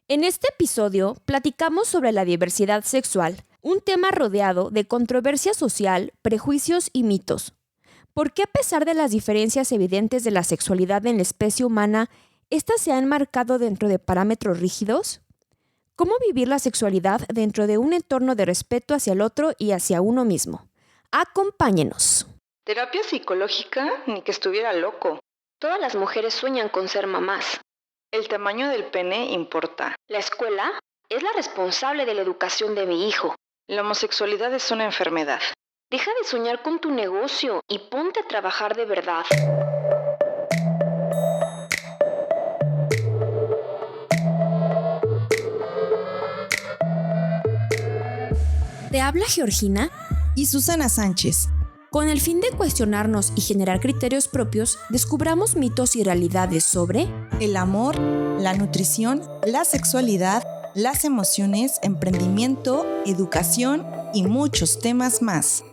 En este episodio platicamos sobre la diversidad sexual, un tema rodeado de controversia social, prejuicios y mitos. ¿Por qué a pesar de las diferencias evidentes de la sexualidad en la especie humana, éstas se han marcado dentro de parámetros rígidos? ¿Cómo vivir la sexualidad dentro de un entorno de respeto hacia el otro y hacia uno mismo? Acompáñenos. Terapia psicológica, ni que estuviera loco. Todas las mujeres sueñan con ser mamás. El tamaño del pene importa. La escuela es la responsable de la educación de mi hijo. La homosexualidad es una enfermedad. Deja de soñar con tu negocio y ponte a trabajar de verdad. Te habla Georgina y Susana Sánchez. Con el fin de cuestionarnos y generar criterios propios, descubramos mitos y realidades sobre el amor, la nutrición, la sexualidad, las emociones, emprendimiento, educación y muchos temas más.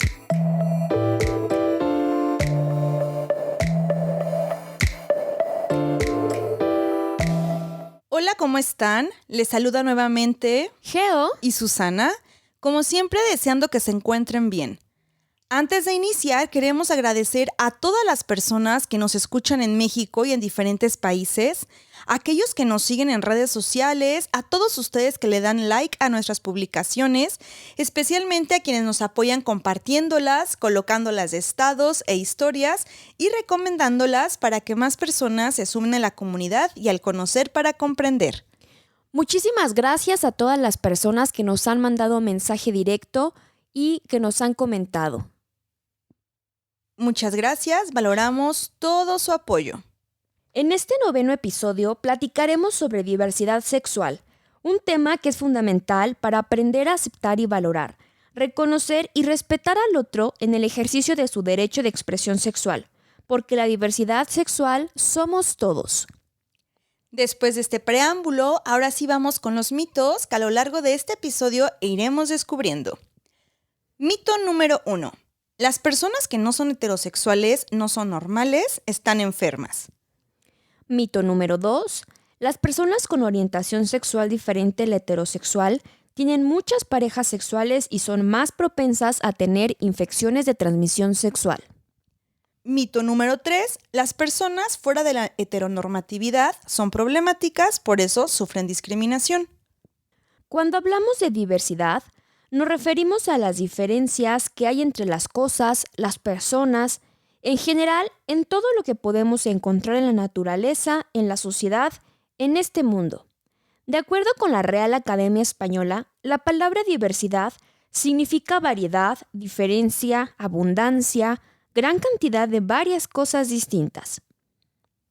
Hola, ¿cómo están? Les saluda nuevamente Geo y Susana, como siempre deseando que se encuentren bien. Antes de iniciar, queremos agradecer a todas las personas que nos escuchan en México y en diferentes países, a aquellos que nos siguen en redes sociales, a todos ustedes que le dan like a nuestras publicaciones, especialmente a quienes nos apoyan compartiéndolas, colocándolas de estados e historias y recomendándolas para que más personas se sumen a la comunidad y al conocer para comprender. Muchísimas gracias a todas las personas que nos han mandado mensaje directo y que nos han comentado. Muchas gracias, valoramos todo su apoyo. En este 9º episodio platicaremos sobre diversidad sexual, un tema que es fundamental para aprender a aceptar y valorar, reconocer y respetar al otro en el ejercicio de su derecho de expresión sexual, porque la diversidad sexual somos todos. Después de este preámbulo, ahora sí vamos con los mitos que a lo largo de este episodio iremos descubriendo. Mito número 1. Las personas que no son heterosexuales no son normales, están enfermas. Mito número 2. Las personas con orientación sexual diferente a la heterosexual tienen muchas parejas sexuales y son más propensas a tener infecciones de transmisión sexual. Mito número 3. Las personas fuera de la heteronormatividad son problemáticas, por eso sufren discriminación. Cuando hablamos de diversidad, nos referimos a las diferencias que hay entre las cosas, las personas, en general, en todo lo que podemos encontrar en la naturaleza, en la sociedad, en este mundo. De acuerdo con la Real Academia Española, la palabra diversidad significa variedad, diferencia, abundancia, gran cantidad de varias cosas distintas.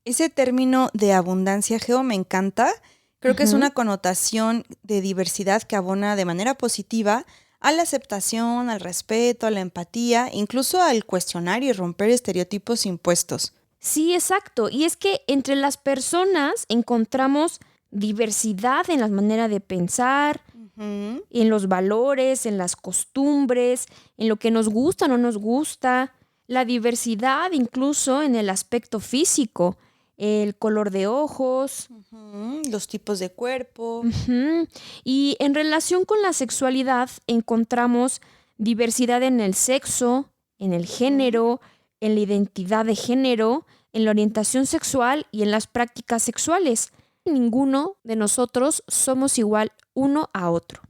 Ese término de abundancia, Geo, me encanta. Creo que es una connotación de diversidad que abona de manera positiva a la aceptación, al respeto, a la empatía, incluso al cuestionar y romper estereotipos impuestos. Sí, exacto. Y es que entre las personas encontramos diversidad en la manera de pensar, en los valores, en las costumbres, en lo que nos gusta o no nos gusta, la diversidad incluso en el aspecto físico. El color de ojos, los tipos de cuerpo. Y en relación con la sexualidad encontramos diversidad en el sexo, en el género, en la identidad de género, en la orientación sexual y en las prácticas sexuales. Ninguno de nosotros somos igual uno a otro.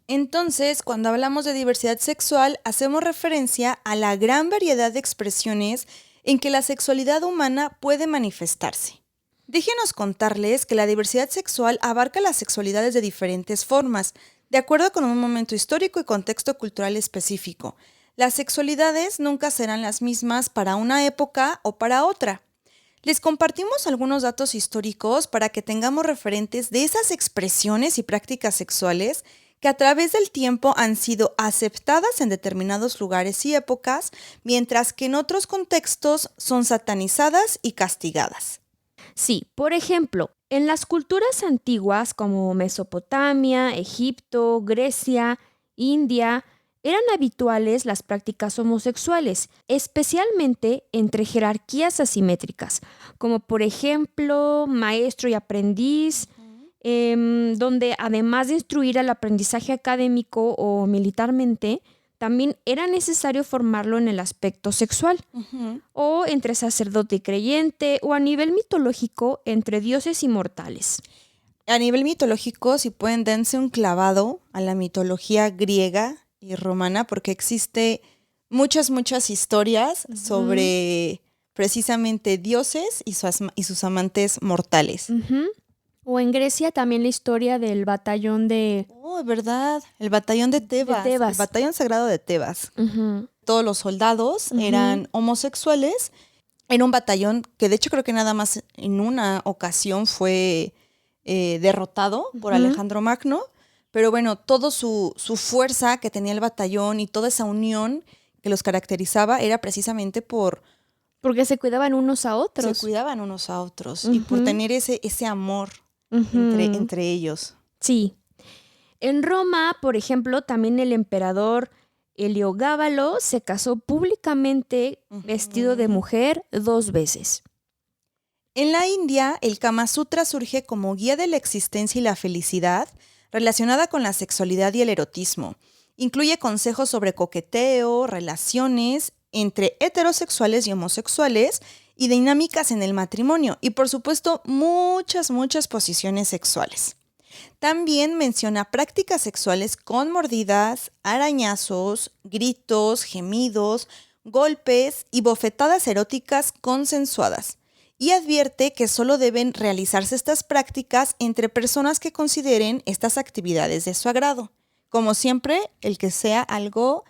Entonces, cuando hablamos de diversidad sexual, hacemos referencia a la gran variedad de expresiones en que la sexualidad humana puede manifestarse. Déjenos contarles que la diversidad sexual abarca las sexualidades de diferentes formas, de acuerdo con un momento histórico y contexto cultural específico. Las sexualidades nunca serán las mismas para una época o para otra. Les compartimos algunos datos históricos para que tengamos referentes de esas expresiones y prácticas sexuales que a través del tiempo han sido aceptadas en determinados lugares y épocas, mientras que en otros contextos son satanizadas y castigadas. Sí, por ejemplo, en las culturas antiguas como Mesopotamia, Egipto, Grecia, India, eran habituales las prácticas homosexuales, especialmente entre jerarquías asimétricas, como por ejemplo maestro y aprendiz, donde además de instruir al aprendizaje académico o militarmente, también era necesario formarlo en el aspecto sexual, o entre sacerdote y creyente, o a nivel mitológico entre dioses y mortales. A nivel mitológico, si pueden, dense un clavado a la mitología griega y romana, porque existe muchas historias sobre precisamente dioses y sus amantes mortales. O en Grecia también la historia del batallón de... Oh, ¿verdad? El batallón de Tebas. El batallón sagrado de Tebas. Todos los soldados eran homosexuales. Era un batallón que de hecho creo que nada más en una ocasión fue derrotado por Alejandro Magno. Pero bueno, toda su fuerza que tenía el batallón y toda esa unión que los caracterizaba era precisamente porque se cuidaban unos a otros. Se cuidaban unos a otros y por tener ese amor entre ellos. Sí. En Roma, por ejemplo, también el emperador Heliogábalo se casó públicamente vestido de mujer 2 veces. En la India, el Kama Sutra surge como guía de la existencia y la felicidad relacionada con la sexualidad y el erotismo. Incluye consejos sobre coqueteo, relaciones entre heterosexuales y homosexuales y dinámicas en el matrimonio y, por supuesto, muchas posiciones sexuales. También menciona prácticas sexuales con mordidas, arañazos, gritos, gemidos, golpes y bofetadas eróticas consensuadas. Y advierte que solo deben realizarse estas prácticas entre personas que consideren estas actividades de su agrado. Como siempre, el que sea algo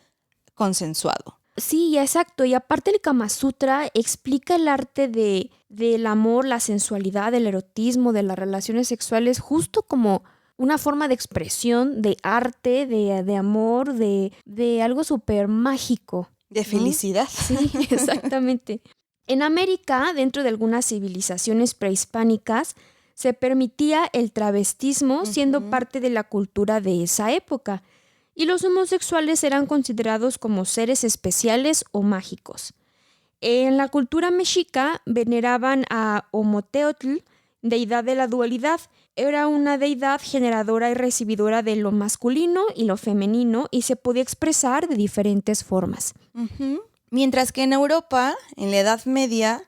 consensuado. Sí, exacto. Y aparte el Kama Sutra explica el arte del amor, la sensualidad, el erotismo, de las relaciones sexuales, justo como una forma de expresión, de arte, de amor, de algo súper mágico. De felicidad. Sí, exactamente. En América, dentro de algunas civilizaciones prehispánicas, se permitía el travestismo siendo parte de la cultura de esa época, y los homosexuales eran considerados como seres especiales o mágicos. En la cultura mexica veneraban a Omoteotl, deidad de la dualidad. Era una deidad generadora y recibidora de lo masculino y lo femenino y se podía expresar de diferentes formas. Mientras que en Europa, en la Edad Media,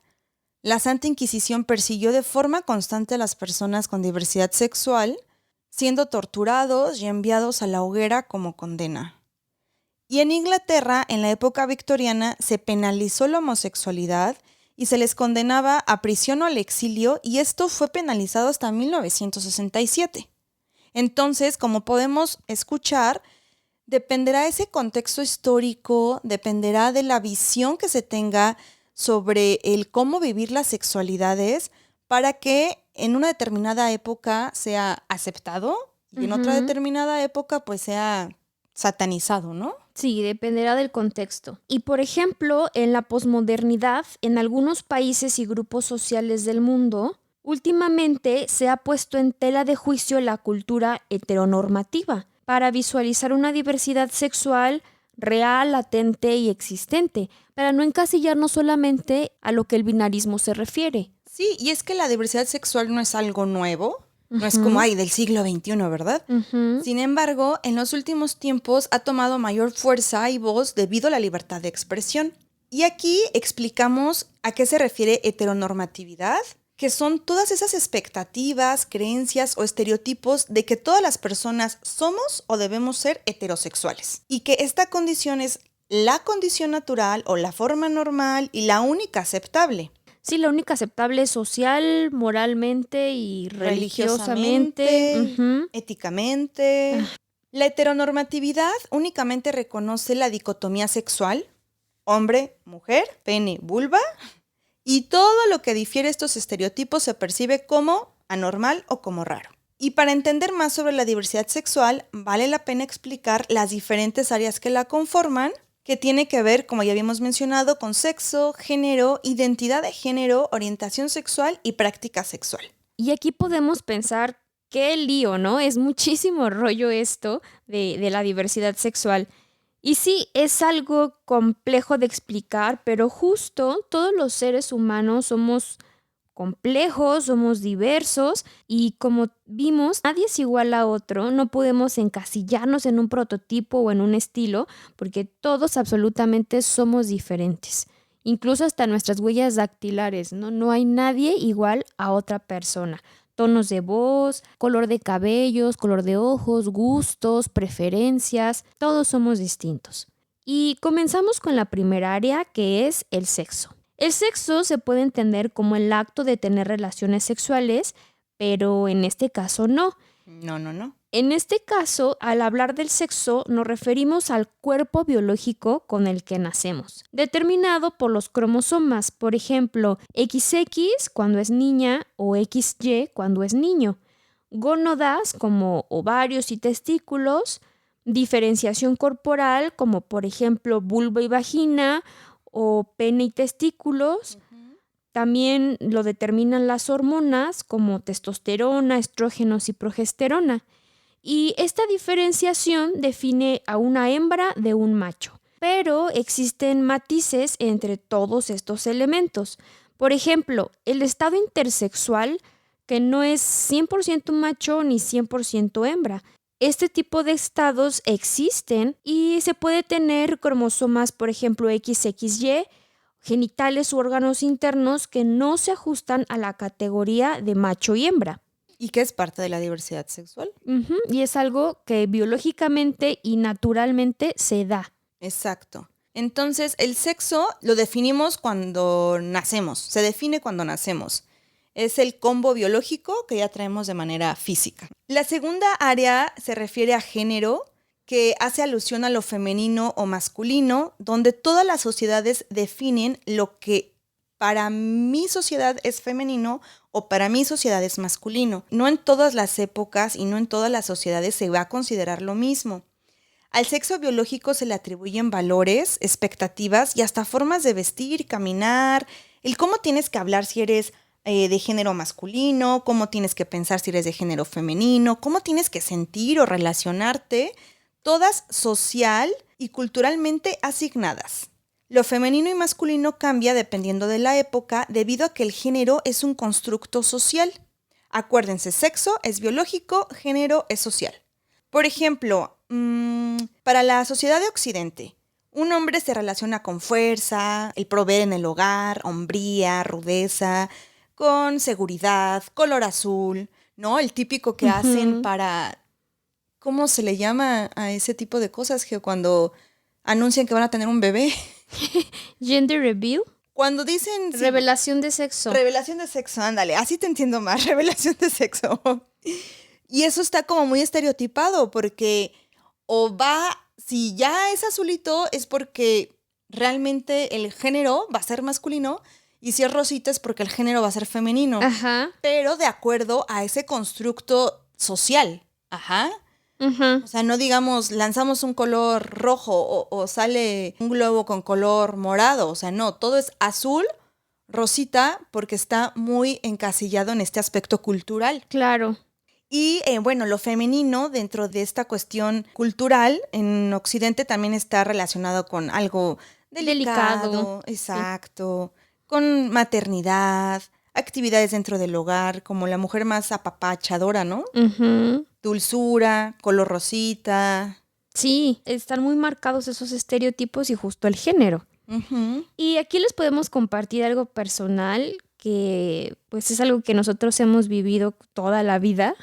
la Santa Inquisición persiguió de forma constante a las personas con diversidad sexual, siendo torturados y enviados a la hoguera como condena. Y en Inglaterra, en la época victoriana, se penalizó la homosexualidad y se les condenaba a prisión o al exilio, y esto fue penalizado hasta 1967. Entonces, como podemos escuchar, dependerá ese contexto histórico, dependerá de la visión que se tenga sobre el cómo vivir las sexualidades para que en una determinada época sea aceptado y en otra determinada época pues sea satanizado, ¿no? Sí, dependerá del contexto. Y por ejemplo, en la posmodernidad, en algunos países y grupos sociales del mundo, últimamente se ha puesto en tela de juicio la cultura heteronormativa para visualizar una diversidad sexual real, latente y existente, para no encasillarnos solamente a lo que el binarismo se refiere. Sí, y es que la diversidad sexual no es algo nuevo, no es como, del siglo XXI, ¿verdad? Sin embargo, en los últimos tiempos ha tomado mayor fuerza y voz debido a la libertad de expresión. Y aquí explicamos a qué se refiere heteronormatividad, que son todas esas expectativas, creencias o estereotipos de que todas las personas somos o debemos ser heterosexuales. Y que esta condición es la condición natural o la forma normal y la única aceptable. Sí, la única aceptable social, moralmente y religiosamente. Éticamente. La heteronormatividad únicamente reconoce la dicotomía sexual, hombre, mujer, pene, vulva, y todo lo que difiere estos estereotipos se percibe como anormal o como raro. Y para entender más sobre la diversidad sexual, vale la pena explicar las diferentes áreas que la conforman, que tiene que ver, como ya habíamos mencionado, con sexo, género, identidad de género, orientación sexual y práctica sexual. Y aquí podemos pensar, qué lío, ¿no? Es muchísimo rollo esto de la diversidad sexual. Y sí, es algo complejo de explicar, pero justo todos los seres humanos somos complejos, somos diversos y como vimos, nadie es igual a otro, no podemos encasillarnos en un prototipo o en un estilo porque todos absolutamente somos diferentes. Incluso hasta nuestras huellas dactilares, ¿no? No hay nadie igual a otra persona. Tonos de voz, color de cabellos, color de ojos, gustos, preferencias, todos somos distintos. Y comenzamos con la primera área que es el sexo. El sexo se puede entender como el acto de tener relaciones sexuales, pero en este caso no. No. En este caso, al hablar del sexo, nos referimos al cuerpo biológico con el que nacemos, determinado por los cromosomas, por ejemplo, XX cuando es niña o XY cuando es niño, gónadas como ovarios y testículos, diferenciación corporal como por ejemplo vulva y vagina o pene y testículos. También lo determinan las hormonas como testosterona, estrógenos y progesterona. Y esta diferenciación define a una hembra de un macho. Pero existen matices entre todos estos elementos. Por ejemplo, el estado intersexual, que no es 100% macho ni 100% hembra. Este tipo de estados existen y se puede tener cromosomas, por ejemplo, XXY, genitales u órganos internos que no se ajustan a la categoría de macho y hembra. ¿Y qué es parte de la diversidad sexual? Y es algo que biológicamente y naturalmente se da. Exacto. Entonces, el sexo lo definimos cuando nacemos, se define cuando nacemos. Es el combo biológico que ya traemos de manera física. La segunda área se refiere a género, que hace alusión a lo femenino o masculino, donde todas las sociedades definen lo que para mi sociedad es femenino o para mi sociedad es masculino. No en todas las épocas y no en todas las sociedades se va a considerar lo mismo. Al sexo biológico se le atribuyen valores, expectativas y hasta formas de vestir, caminar, el cómo tienes que hablar si eres de género masculino, cómo tienes que pensar si eres de género femenino, cómo tienes que sentir o relacionarte, todas social y culturalmente asignadas. Lo femenino y masculino cambia dependiendo de la época debido a que el género es un constructo social. Acuérdense, sexo es biológico, género es social. Por ejemplo, para la sociedad de Occidente, un hombre se relaciona con fuerza, el proveer en el hogar, hombría, rudeza, con seguridad, color azul, ¿no? El típico que hacen para... ¿Cómo se le llama a ese tipo de cosas que cuando anuncian que van a tener un bebé? Gender reveal. Cuando dicen... Revelación de sexo. Revelación de sexo, ándale, así te entiendo más, revelación de sexo. Y eso está como muy estereotipado porque si ya es azulito es porque realmente el género va a ser masculino y si es rosita es porque el género va a ser femenino. Ajá. Pero de acuerdo a ese constructo social. Ajá. O sea, no digamos, lanzamos un color rojo o sale un globo con color morado. O sea, no, todo es azul, rosita, porque está muy encasillado en este aspecto cultural. Claro. Y bueno, lo femenino dentro de esta cuestión cultural en Occidente también está relacionado con algo delicado. Exacto. Sí. Con maternidad, actividades dentro del hogar, como la mujer más apapachadora, ¿no? Dulzura, color rosita. Sí, están muy marcados esos estereotipos y justo el género. Y aquí les podemos compartir algo personal que pues es algo que nosotros hemos vivido toda la vida.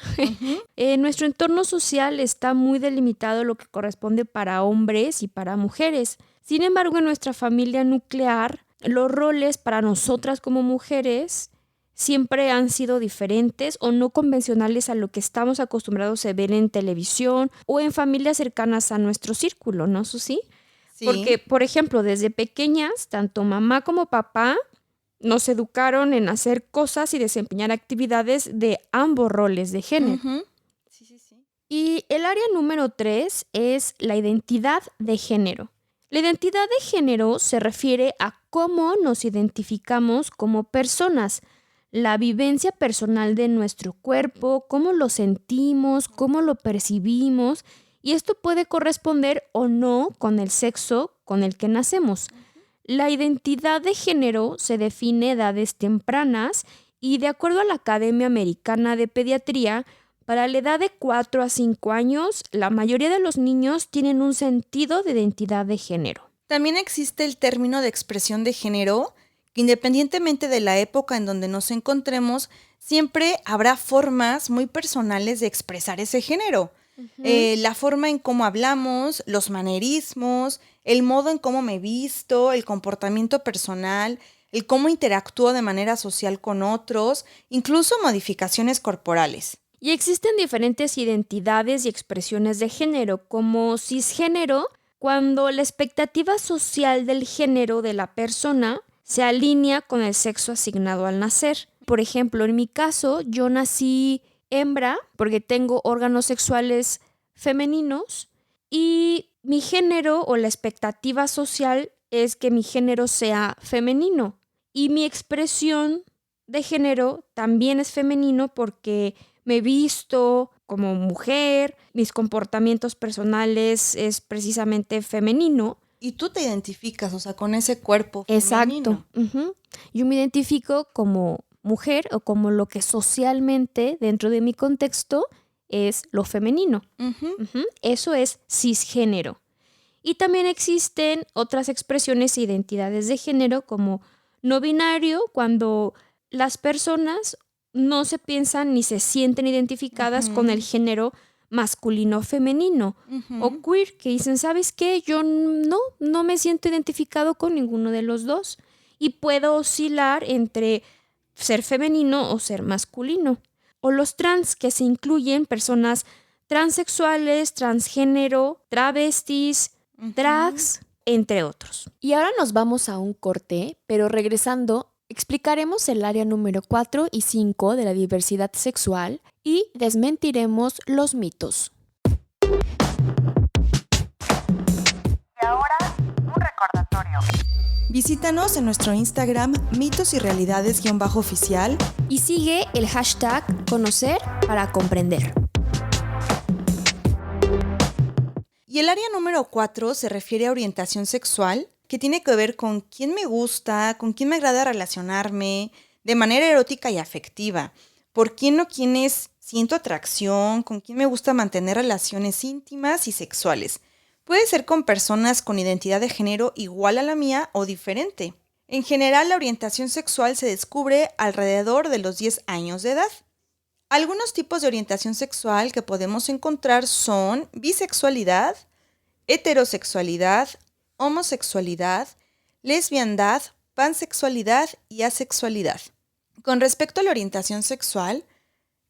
Nuestro entorno social está muy delimitado lo que corresponde para hombres y para mujeres. Sin embargo, en nuestra familia nuclear, los roles para nosotras como mujeres siempre han sido diferentes o no convencionales a lo que estamos acostumbrados a ver en televisión o en familias cercanas a nuestro círculo, ¿no, Susi? Sí. Porque, por ejemplo, desde pequeñas, tanto mamá como papá nos educaron en hacer cosas y desempeñar actividades de ambos roles de género. Sí. Y el área número 3 es la identidad de género. La identidad de género se refiere a cómo nos identificamos como personas, la vivencia personal de nuestro cuerpo, cómo lo sentimos, cómo lo percibimos, y esto puede corresponder o no con el sexo con el que nacemos. La identidad de género se define a edades tempranas Y de acuerdo a la Academia Americana de Pediatría, para la edad de 4 a 5 años, la mayoría de los niños tienen un sentido de identidad de género. También existe el término de expresión de género, que independientemente de la época en donde nos encontremos, siempre habrá formas muy personales de expresar ese género. La forma en cómo hablamos, los manerismos, el modo en cómo me visto, el comportamiento personal, el cómo interactúo de manera social con otros, incluso modificaciones corporales. Y existen diferentes identidades y expresiones de género, como cisgénero, cuando la expectativa social del género de la persona se alinea con el sexo asignado al nacer. Por ejemplo, en mi caso, yo nací hembra porque tengo órganos sexuales femeninos y mi género o la expectativa social es que mi género sea femenino. Y mi expresión de género también es femenino porque me visto como mujer, mis comportamientos personales es precisamente femenino. Y tú te identificas, o sea, con ese cuerpo Exacto. femenino. Yo me identifico como mujer o como lo que socialmente dentro de mi contexto es lo femenino. Eso es cisgénero. Y también existen otras expresiones e identidades de género como no binario, cuando las personas no se piensan ni se sienten identificadas con el género masculino o femenino. O queer, que dicen, ¿sabes qué? Yo no me siento identificado con ninguno de los dos. Y puedo oscilar entre ser femenino o ser masculino. O los trans, que se incluyen personas transexuales, transgénero, travestis, drags, entre otros. Y ahora nos vamos a un corte, pero regresando, explicaremos el área número 4 y 5 de la diversidad sexual y desmentiremos los mitos. Y ahora, un recordatorio. Visítanos en nuestro Instagram mitos y realidades_oficial y sigue el hashtag conocer para comprender. Y el área número 4 se refiere a orientación sexual, que tiene que ver con quién me gusta, con quién me agrada relacionarme de manera erótica y afectiva, por quién o quiénes siento atracción, con quién me gusta mantener relaciones íntimas y sexuales. Puede ser con personas con identidad de género igual a la mía o diferente. En general, la orientación sexual se descubre alrededor de los 10 años de edad. Algunos tipos de orientación sexual que podemos encontrar son bisexualidad, heterosexualidad, homosexualidad, lesbiandad, pansexualidad y asexualidad. Con respecto a la orientación sexual,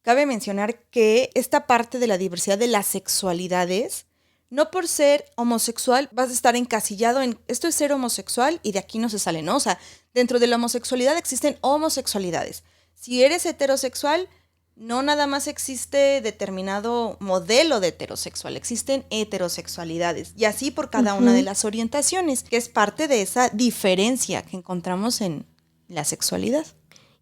cabe mencionar que esta parte de la diversidad de las sexualidades, no por ser homosexual vas a estar encasillado en esto es ser homosexual y de aquí no se sale, ¿no? O sea, dentro de la homosexualidad existen homosexualidades. Si eres heterosexual, no nada más existe determinado modelo de heterosexual, existen heterosexualidades y así por cada una de las orientaciones, que es parte de esa diferencia que encontramos en la sexualidad.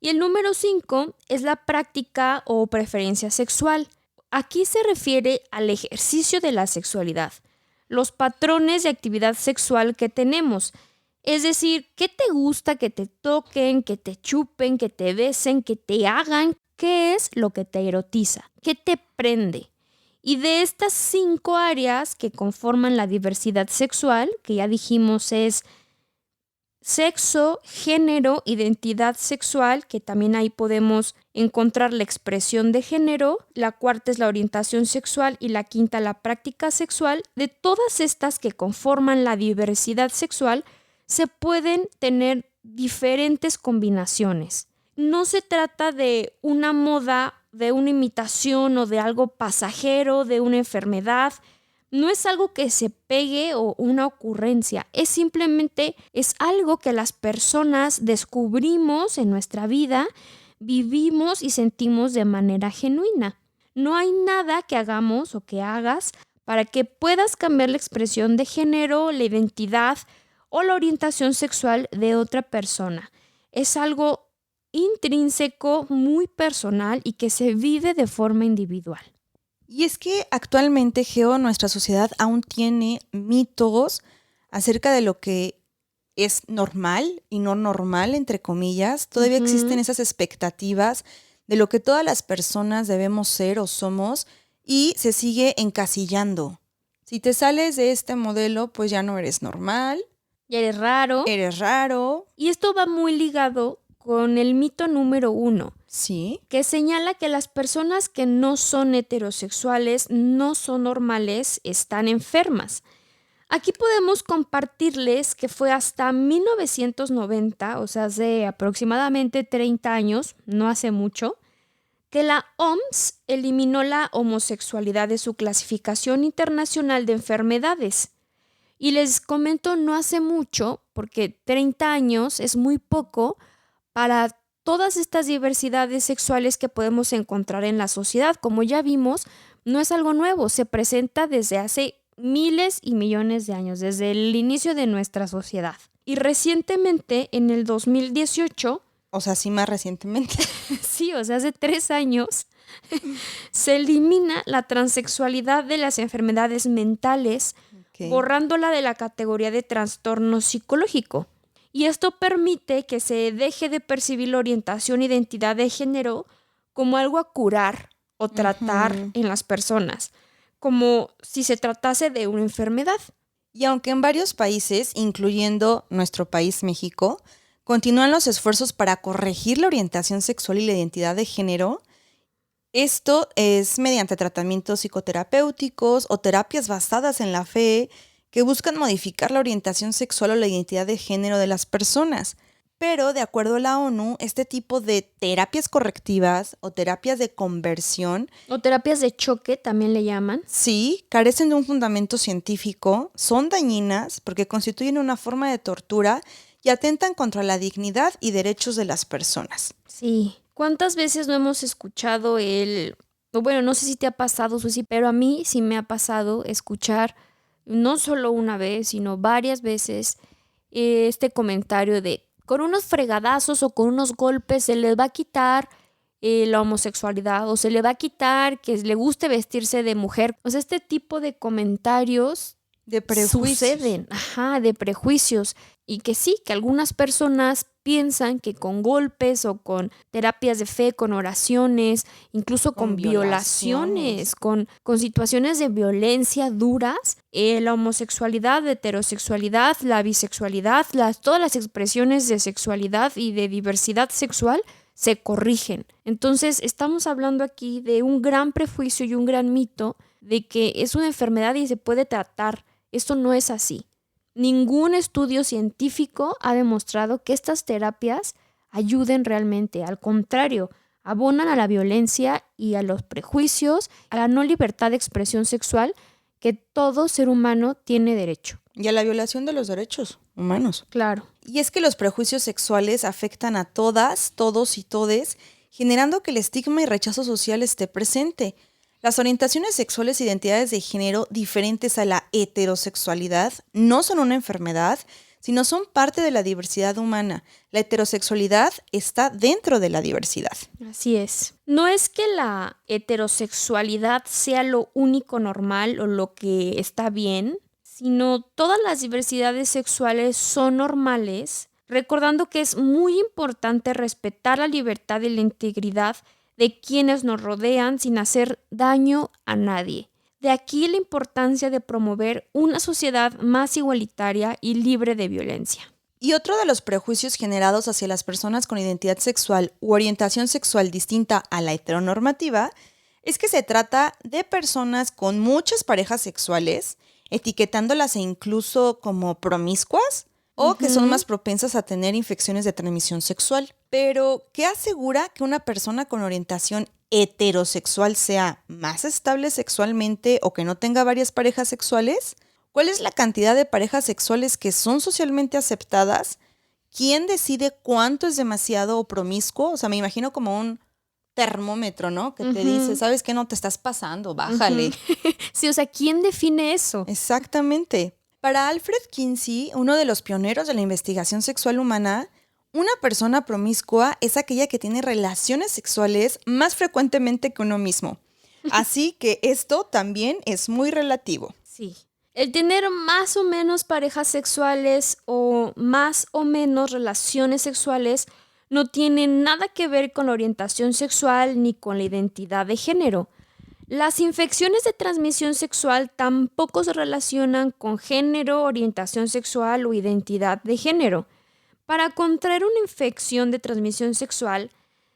Y el número 5 es la práctica o preferencia sexual. Aquí se refiere al ejercicio de la sexualidad, los patrones de actividad sexual que tenemos. Es decir, ¿qué te gusta que te toquen, que te chupen, que te besen, que te hagan? ¿Qué es lo que te erotiza? ¿Qué te prende? Y de estas 5 áreas que conforman la diversidad sexual, que ya dijimos es sexo, género, identidad sexual, que también ahí podemos encontrar la expresión de género, la cuarta es la orientación sexual y la quinta la práctica sexual. De todas estas que conforman la diversidad sexual, se pueden tener diferentes combinaciones. No se trata de una moda, de una imitación o de algo pasajero, de una enfermedad. No es algo que se pegue o una ocurrencia. Es simplemente algo que las personas descubrimos en nuestra vida, vivimos y sentimos de manera genuina. No hay nada que hagamos o que hagas para que puedas cambiar la expresión de género, la identidad o la orientación sexual de otra persona. Es algo intrínseco, muy personal y que se vive de forma individual. Y es que actualmente, Geo, nuestra sociedad aún tiene mitos acerca de lo que es normal y no normal, entre comillas. Todavía existen esas expectativas de lo que todas las personas debemos ser o somos y se sigue encasillando. Si te sales de este modelo, pues ya no eres normal, Ya eres raro. eres raro, Y esto va muy ligado con el mito número 1, ¿sí? que señala que las personas que no son heterosexuales, no son normales, están enfermas. Aquí podemos compartirles que fue hasta 1990, o sea, hace aproximadamente 30 años, no hace mucho, que la OMS eliminó la homosexualidad de su clasificación internacional de enfermedades. Y les comento, no hace mucho, porque 30 años es muy poco para todas estas diversidades sexuales que podemos encontrar en la sociedad. Como ya vimos, no es algo nuevo, se presenta desde hace miles y millones de años, desde el inicio de nuestra sociedad. Y recientemente, en el 2018, O sea, sí, más recientemente. sí, o sea, hace 3 años, se elimina la transexualidad de las enfermedades mentales, Ok. borrándola de la categoría de trastorno psicológico. Y esto permite que se deje de percibir la orientación e identidad de género como algo a curar o tratar en las personas, como si se tratase de una enfermedad. Y aunque en varios países, incluyendo nuestro país México, continúan los esfuerzos para corregir la orientación sexual y la identidad de género, esto es mediante tratamientos psicoterapéuticos o terapias basadas en la fe que buscan modificar la orientación sexual o la identidad de género de las personas. Pero, de acuerdo a la ONU, este tipo de terapias correctivas o terapias de conversión O terapias de choque también le llaman. sí, carecen de un fundamento científico, son dañinas porque constituyen una forma de tortura y atentan contra la dignidad y derechos de las personas. Sí. ¿Cuántas veces no hemos escuchado o bueno, no sé si te ha pasado, Susi, pero a mí sí me ha pasado escuchar, no solo una vez, sino varias veces, este comentario de con unos fregadazos o con unos golpes se les va a quitar la homosexualidad o se le va a quitar que le guste vestirse de mujer. O sea, este tipo de comentarios De prejuicios. suceden, de prejuicios. Y que sí, que algunas personas piensan que con golpes o con terapias de fe, con oraciones, incluso con Con violaciones, con situaciones de violencia duras, la homosexualidad, la heterosexualidad, la bisexualidad, todas las expresiones de sexualidad y de diversidad sexual se corrigen. Entonces, estamos hablando aquí de un gran prejuicio y un gran mito de que es una enfermedad y se puede tratar. Esto no es así. Ningún estudio científico ha demostrado que estas terapias ayuden realmente. Al contrario, abonan a la violencia y a los prejuicios, a la no libertad de expresión sexual que todo ser humano tiene derecho. Y a la violación de los derechos humanos. Claro. Y es que los prejuicios sexuales afectan a todas, todos y todes, generando que el estigma y rechazo social esté presente. Las orientaciones sexuales e identidades de género diferentes a la heterosexualidad no son una enfermedad, sino son parte de la diversidad humana. La heterosexualidad está dentro de la diversidad. Así es. No es que la heterosexualidad sea lo único normal o lo que está bien, sino todas las diversidades sexuales son normales, recordando que es muy importante respetar la libertad y la integridad de quienes nos rodean sin hacer daño a nadie. De aquí la importancia de promover una sociedad más igualitaria y libre de violencia. Y otro de los prejuicios generados hacia las personas con identidad sexual u orientación sexual distinta a la heteronormativa es que se trata de personas con muchas parejas sexuales, etiquetándolas incluso como promiscuas o que son más propensas a tener infecciones de transmisión sexual. Pero, ¿qué asegura que una persona con orientación heterosexual sea más estable sexualmente o que no tenga varias parejas sexuales? ¿Cuál es la cantidad de parejas sexuales que son socialmente aceptadas? ¿Quién decide cuánto es demasiado o promiscuo? O sea, me imagino como un termómetro, ¿no? Que te dice, ¿sabes qué? No te estás pasando, bájale. Sí, o sea, ¿quién define eso? Exactamente. Para Alfred Kinsey, uno de los pioneros de la investigación sexual humana, una persona promiscua es aquella que tiene relaciones sexuales más frecuentemente que uno mismo. Así que esto también es muy relativo. Sí. El tener más o menos parejas sexuales o más o menos relaciones sexuales no tiene nada que ver con la orientación sexual ni con la identidad de género. Las infecciones de transmisión sexual tampoco se relacionan con género, orientación sexual o identidad de género. Para contraer una infección de transmisión sexual,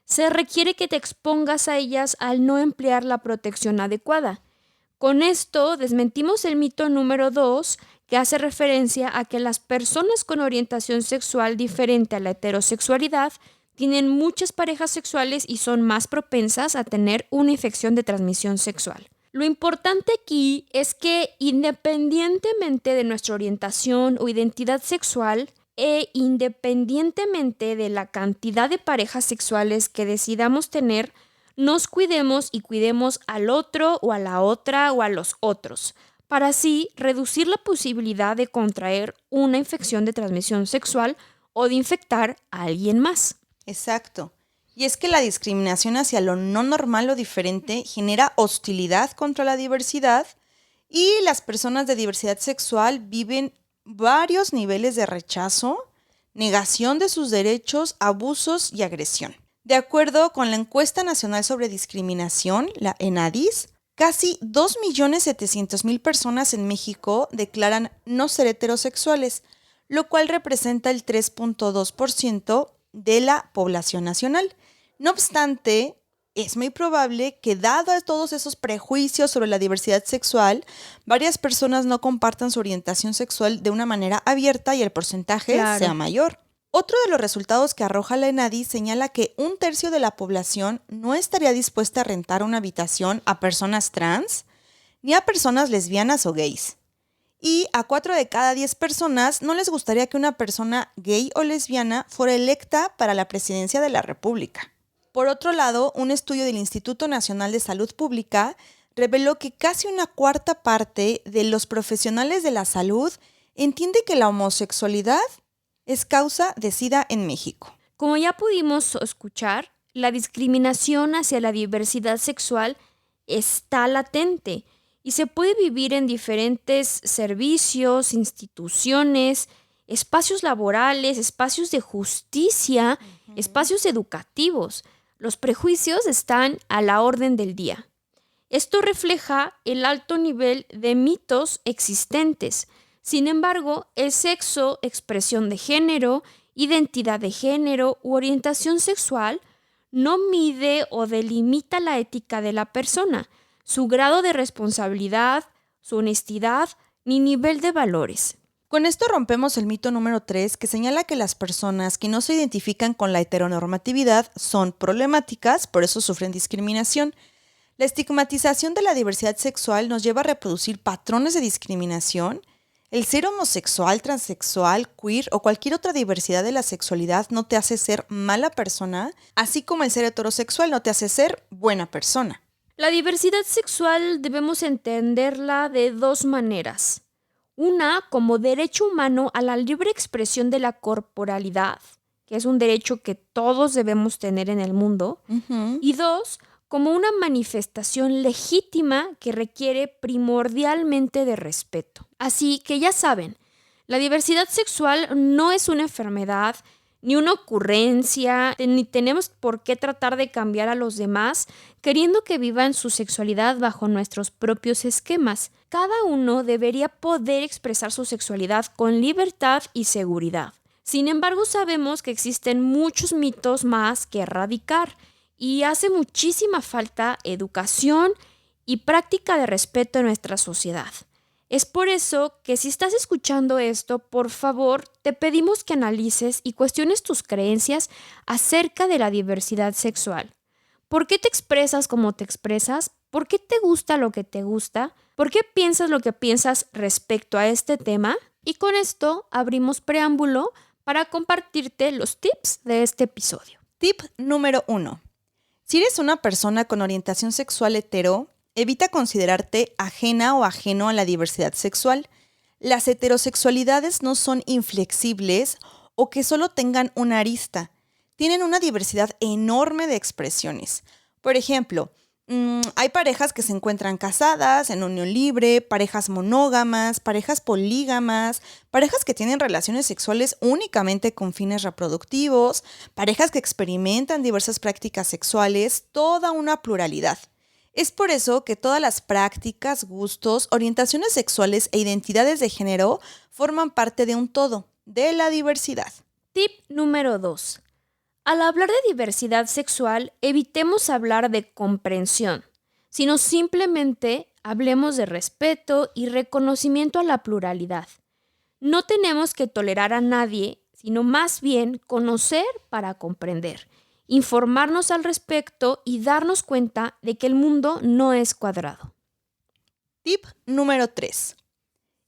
se requiere que te expongas a ellas al no emplear la protección adecuada. Con esto desmentimos el mito número 2, que hace referencia a que las personas con orientación sexual diferente a la heterosexualidad tienen muchas parejas sexuales y son más propensas a tener una infección de transmisión sexual. Lo importante aquí es que independientemente de nuestra orientación o identidad sexual e independientemente de la cantidad de parejas sexuales que decidamos tener, nos cuidemos y cuidemos al otro o a la otra o a los otros, para así reducir la posibilidad de contraer una infección de transmisión sexual o de infectar a alguien más. Exacto. Y es que la discriminación hacia lo no normal o diferente genera hostilidad contra la diversidad y las personas de diversidad sexual viven varios niveles de rechazo, negación de sus derechos, abusos y agresión. De acuerdo con la Encuesta Nacional sobre Discriminación, la ENADIS, casi 2.700.000 personas en México declaran no ser heterosexuales, lo cual representa el 3.2% de la población nacional. No obstante, es muy probable que, dado a todos esos prejuicios sobre la diversidad sexual, varias personas no compartan su orientación sexual de una manera abierta y el porcentaje sea mayor. Otro de los resultados que arroja la ENADI señala que 1/3 de la población no estaría dispuesta a rentar una habitación a personas trans ni a personas lesbianas o gays. Y a 4 de cada 10 personas no les gustaría que una persona gay o lesbiana fuera electa para la presidencia de la República. Por otro lado, un estudio del Instituto Nacional de Salud Pública reveló que casi una cuarta parte de los profesionales de la salud entiende que la homosexualidad es causa de SIDA en México. Como ya pudimos escuchar, la discriminación hacia la diversidad sexual está latente y se puede vivir en diferentes servicios, instituciones, espacios laborales, espacios de justicia, espacios educativos. Los prejuicios están a la orden del día. Esto refleja el alto nivel de mitos existentes. Sin embargo, el sexo, expresión de género, identidad de género u orientación sexual no mide o delimita la ética de la persona, su grado de responsabilidad, su honestidad ni nivel de valores. Con esto rompemos el mito número 3, que señala que las personas que no se identifican con la heteronormatividad son problemáticas, por eso sufren discriminación. La estigmatización de la diversidad sexual nos lleva a reproducir patrones de discriminación. El ser homosexual, transexual, queer o cualquier otra diversidad de la sexualidad no te hace ser mala persona, así como el ser heterosexual no te hace ser buena persona. La diversidad sexual debemos entenderla de dos maneras. Una, como derecho humano a la libre expresión de la corporalidad, que es un derecho que todos debemos tener en el mundo. Y dos, como una manifestación legítima que requiere primordialmente de respeto. Así que ya saben, la diversidad sexual no es una enfermedad, ni una ocurrencia, ni tenemos por qué tratar de cambiar a los demás queriendo que vivan su sexualidad bajo nuestros propios esquemas. Cada uno debería poder expresar su sexualidad con libertad y seguridad. Sin embargo, sabemos que existen muchos mitos más que erradicar y hace muchísima falta educación y práctica de respeto en nuestra sociedad. Es por eso que si estás escuchando esto, por favor, te pedimos que analices y cuestiones tus creencias acerca de la diversidad sexual. ¿Por qué te expresas como te expresas? ¿Por qué te gusta lo que te gusta? ¿Por qué piensas lo que piensas respecto a este tema? Y con esto abrimos preámbulo para compartirte los tips de este episodio. Tip número 1. Si eres una persona con orientación sexual hetero, evita considerarte ajena o ajeno a la diversidad sexual. Las heterosexualidades no son inflexibles o que solo tengan una arista. Tienen una diversidad enorme de expresiones. Por ejemplo, Hay parejas que se encuentran casadas, en unión libre, parejas monógamas, parejas polígamas, parejas que tienen relaciones sexuales únicamente con fines reproductivos, parejas que experimentan diversas prácticas sexuales, toda una pluralidad. Es por eso que todas las prácticas, gustos, orientaciones sexuales e identidades de género forman parte de un todo, de la diversidad. Tip número 2. Al hablar de diversidad sexual, evitemos hablar de comprensión, sino simplemente hablemos de respeto y reconocimiento a la pluralidad. No tenemos que tolerar a nadie, sino más bien conocer para comprender, informarnos al respecto y darnos cuenta de que el mundo no es cuadrado. Tip número 3.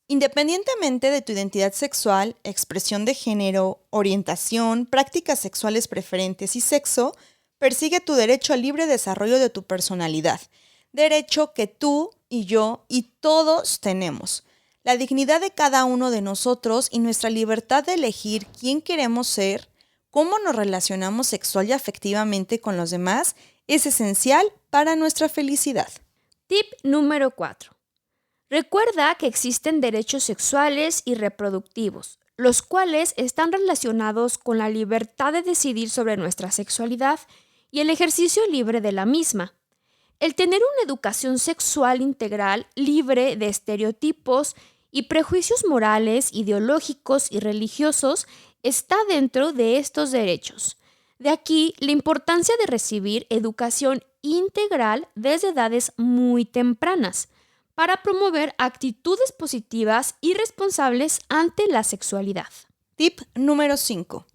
Independientemente de tu identidad sexual, expresión de género, orientación, prácticas sexuales preferentes y sexo, persigue tu derecho al libre desarrollo de tu personalidad, derecho que tú y yo y todos tenemos. La dignidad de cada uno de nosotros y nuestra libertad de elegir quién queremos ser, cómo nos relacionamos sexual y afectivamente con los demás, es esencial para nuestra felicidad. Tip número 4. Recuerda que existen derechos sexuales y reproductivos, los cuales están relacionados con la libertad de decidir sobre nuestra sexualidad y el ejercicio libre de la misma. El tener una educación sexual integral libre de estereotipos y prejuicios morales, ideológicos y religiosos está dentro de estos derechos. De aquí la importancia de recibir educación integral desde edades muy tempranas, para promover actitudes positivas y responsables ante la sexualidad. Tip número 5.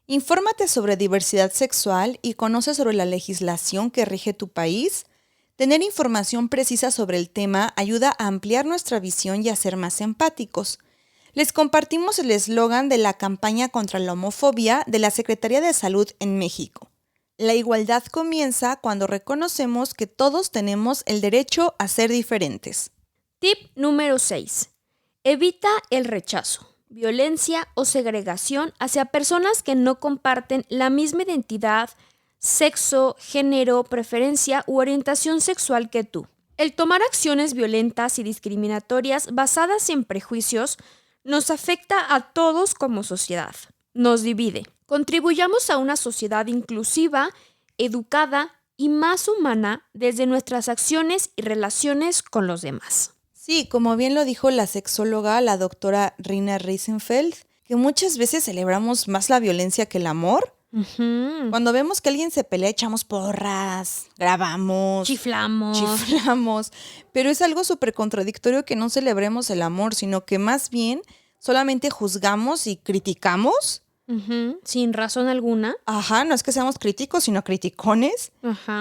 Infórmate sobre diversidad sexual y conoce sobre la legislación que rige tu país. Tener información precisa sobre el tema ayuda a ampliar nuestra visión y a ser más empáticos. Les compartimos el eslogan de la campaña contra la homofobia de la Secretaría de Salud en México. La igualdad comienza cuando reconocemos que todos tenemos el derecho a ser diferentes. Tip número 6. Evita el rechazo, violencia o segregación hacia personas que no comparten la misma identidad, sexo, género, preferencia u orientación sexual que tú. El tomar acciones violentas y discriminatorias basadas en prejuicios nos afecta a todos como sociedad. Nos divide. Contribuyamos a una sociedad inclusiva, educada y más humana desde nuestras acciones y relaciones con los demás. Sí, como bien lo dijo la sexóloga, la doctora Rina Reisenfeld, que muchas veces celebramos más la violencia que el amor. Cuando vemos que alguien se pelea, echamos porras, grabamos, chiflamos, pero es algo súper contradictorio que no celebremos el amor, sino que más bien solamente juzgamos y criticamos. Sin razón alguna. No es que seamos críticos, sino criticones.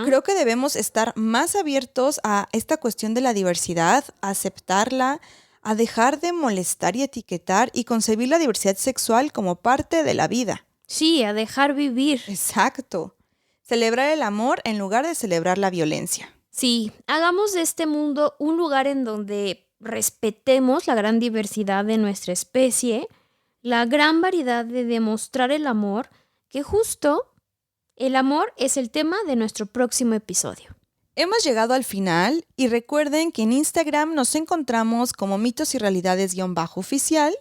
Creo que debemos estar más abiertos a esta cuestión de la diversidad, a aceptarla, a dejar de molestar y etiquetar y concebir la diversidad sexual como parte de la vida. Sí, a dejar vivir. Exacto. Celebrar el amor en lugar de celebrar la violencia. Sí, hagamos de este mundo un lugar en donde respetemos la gran diversidad de nuestra especie, la gran variedad de demostrar el amor, que justo el amor es el tema de nuestro próximo episodio. Hemos llegado al final y recuerden que en Instagram nos encontramos como Mitos y Realidades_oficial,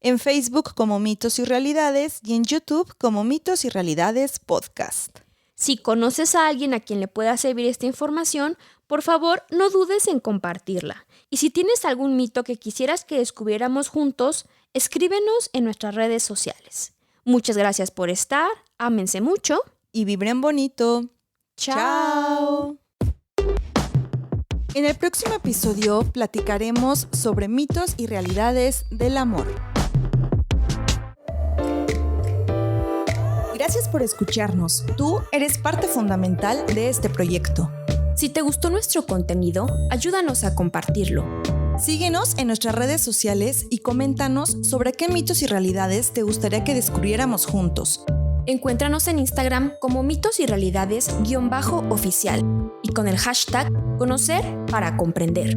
en Facebook como Mitos y Realidades y en YouTube como Mitos y Realidades Podcast. Si conoces a alguien a quien le pueda servir esta información, por favor no dudes en compartirla. Y si tienes algún mito que quisieras que descubriéramos juntos, escríbenos en nuestras redes sociales. Muchas gracias por estar, ámense mucho y vibren bonito. ¡Chao! En el próximo episodio platicaremos sobre mitos y realidades del amor. Gracias por escucharnos. Tú eres parte fundamental de este proyecto. Si te gustó nuestro contenido, ayúdanos a compartirlo. Síguenos en nuestras redes sociales y coméntanos sobre qué mitos y realidades te gustaría que descubriéramos juntos. Encuéntranos en Instagram como Mitos y Realidades_oficial y con el hashtag Conocer para Comprender.